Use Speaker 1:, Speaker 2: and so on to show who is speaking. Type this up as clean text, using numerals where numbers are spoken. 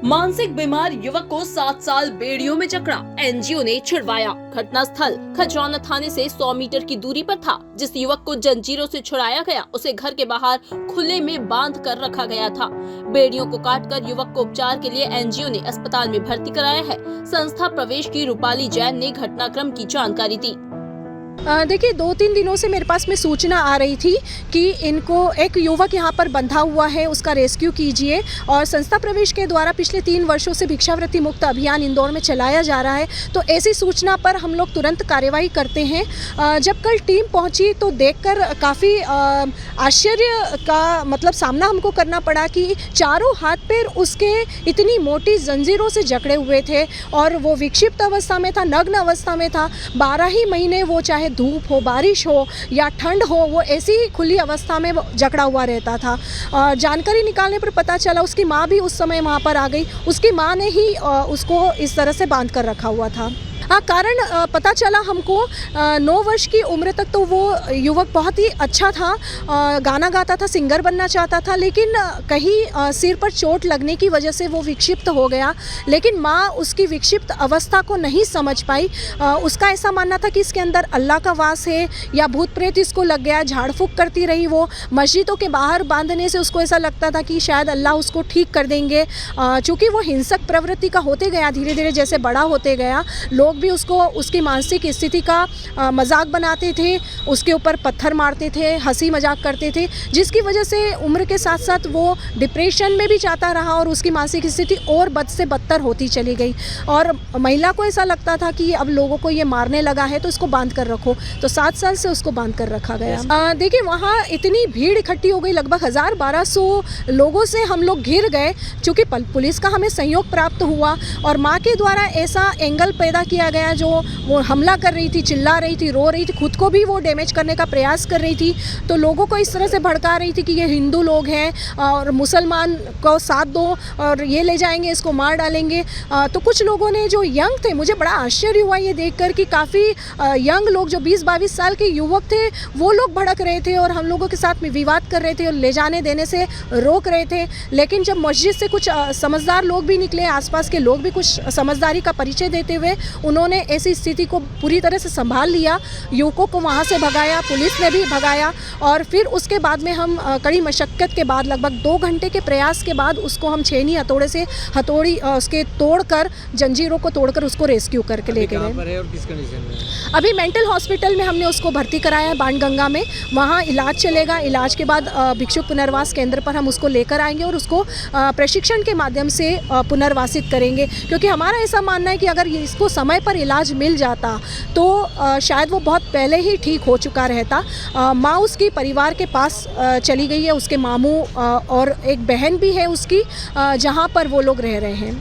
Speaker 1: मानसिक बीमार युवक को 7 साल बेड़ियों में जकड़ा, एनजीओ ने छिड़वाया। घटनास्थल खजराना थाने से 100 मीटर की दूरी पर था। जिस युवक को जंजीरों से छुड़ाया गया, उसे घर के बाहर खुले में बांध कर रखा गया था। बेड़ियों को काटकर युवक को उपचार के लिए एनजीओ ने अस्पताल में भर्ती कराया है। संस्था प्रवेश की रूपाली जैन ने घटनाक्रम की जानकारी दी।
Speaker 2: देखिए 2-3 दिनों से मेरे पास में सूचना आ रही थी कि इनको एक युवक यहाँ पर बंधा हुआ है, उसका रेस्क्यू कीजिए। और संस्था प्रवेश के द्वारा पिछले 3 वर्षों से भिक्षावृत्ति मुक्त अभियान इंदौर में चलाया जा रहा है। तो ऐसी सूचना पर हम लोग तुरंत कार्यवाही करते हैं। जब कल टीम पहुँची तो देखकर काफ़ी आश्चर्य का सामना हमको करना पड़ा कि चारों हाथ पैर उसके इतनी मोटी जंजीरों से जकड़े हुए थे और वो विक्षिप्त अवस्था में था, नग्न अवस्था में था। 12 ही महीने वो चाहे धूप हो, बारिश हो या ठंड हो, वो ऐसी ही खुली अवस्था में जकड़ा हुआ रहता था। जानकारी निकालने पर पता चला उसकी माँ भी उस समय वहाँ पर आ गई। उसकी माँ ने ही उसको इस तरह से बांध कर रखा हुआ था। कारण पता चला हमको 9 वर्ष की उम्र तक तो वो युवक बहुत ही अच्छा था, गाना गाता था, सिंगर बनना चाहता था, लेकिन कहीं सिर पर चोट लगने की वजह से वो विक्षिप्त हो गया। लेकिन माँ उसकी विक्षिप्त अवस्था को नहीं समझ पाई। उसका ऐसा मानना था कि इसके अंदर अल्लाह का वास है या भूत प्रेत इसको लग गया। झाड़ फूँक करती रही वो। मस्जिदों के बाहर बांधने से उसको ऐसा लगता था कि शायद अल्लाह उसको ठीक कर देंगे। चूँकि वो हिंसक प्रवृत्ति का होते गया, धीरे धीरे जैसे बड़ा होते गया, लोग भी उसको उसकी मानसिक स्थिति का मजाक बनाते थे, उसके ऊपर पत्थर मारते थे, हंसी मजाक करते थे, जिसकी वजह से उम्र के साथ साथ वो डिप्रेशन में भी जाता रहा और उसकी मानसिक स्थिति और बद से बदतर होती चली गई। और महिला को ऐसा लगता था कि अब लोगों को ये मारने लगा है तो इसको बांध कर रखो। तो 7 साल से उसको बांध कर रखा गया। देखिए वहाँ इतनी भीड़ इकट्ठी हो गई, लगभग 1000-1200 लोगों से हम लोग घिर गए। चूँकि पुलिस का हमें सहयोग प्राप्त हुआ और माँ के द्वारा ऐसा एंगल पैदा किया गया जो वो हमला कर रही थी, चिल्ला रही थी, रो रही थी, खुद को भी वो डैमेज करने का प्रयास कर रही थी। तो लोगों को इस तरह से भड़का रही थी कि ये हिंदू लोग हैं और मुसलमान को साथ दो और ये ले जाएंगे, इसको मार डालेंगे। तो कुछ लोगों ने जो यंग थे, मुझे बड़ा आश्चर्य हुआ ये देखकर कि काफ़ी यंग लोग जो 20-22 साल के युवक थे, वो लोग भड़क रहे थे और हम लोगों के साथ में विवाद कर रहे थे और ले जाने देने से रोक रहे थे। लेकिन जब मस्जिद से कुछ समझदार लोग भी निकले, आसपास के लोग भी कुछ समझदारी का परिचय देते हुए उन्होंने ऐसी स्थिति को पूरी तरह से संभाल लिया। युवकों को वहाँ से भगाया, पुलिस ने भी भगाया और फिर उसके बाद में हम कड़ी मशक्क़त के बाद लगभग 2 घंटे के प्रयास के बाद उसको हम छेनी हथौड़े से उसके तोड़कर, जंजीरों को तोड़कर उसको रेस्क्यू करके ले गए।
Speaker 3: और किस कंडीशन में?
Speaker 2: अभी मेंटल हॉस्पिटल में हमने उसको भर्ती कराया है, बाणगंगा में। वहाँ इलाज चलेगा। इलाज के बाद भिक्षुक पुनर्वास केंद्र पर हम उसको लेकर आएंगे और उसको प्रशिक्षण के माध्यम से पुनर्वासित करेंगे। क्योंकि हमारा ऐसा मानना है कि अगर इसको समय पर इलाज मिल जाता तो शायद वो बहुत पहले ही ठीक हो चुका रहता। माँ उसकी परिवार के पास चली गई है, उसके मामू और एक बहन भी है उसकी, जहाँ पर वो लोग रह रहे हैं।